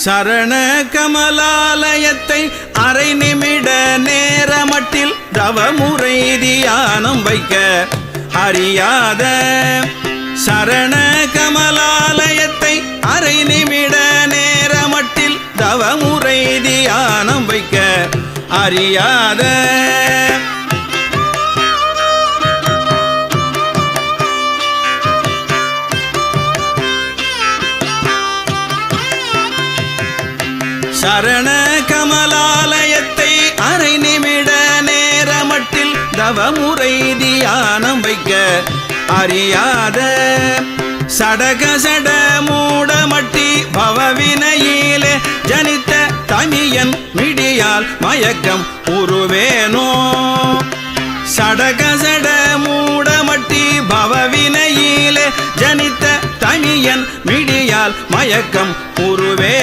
சரண கமலாலயத்தை அரை நிமிட நேரமட்டில் தவமுறை தியானம் வைக்க அறியாத சரண கமலாலயத்தை அரை நிமிட நேரமட்டில் தவமுறை தியானம் வைக்க அறியாத சரண கமலாலயத்தை அரை நிமிட நேரமட்டில் தவமுறை தியானம் வைக்க அறியாத சடக சட மூடமட்டி பவவினையிலே ஜனித்த தமியன் மிடியால் மயக்கம் உருவேனோ சடக சட மூடமட்டி பவவினையிலே ஜனித்த தமியன் மிடியால் மயக்கம் உருவே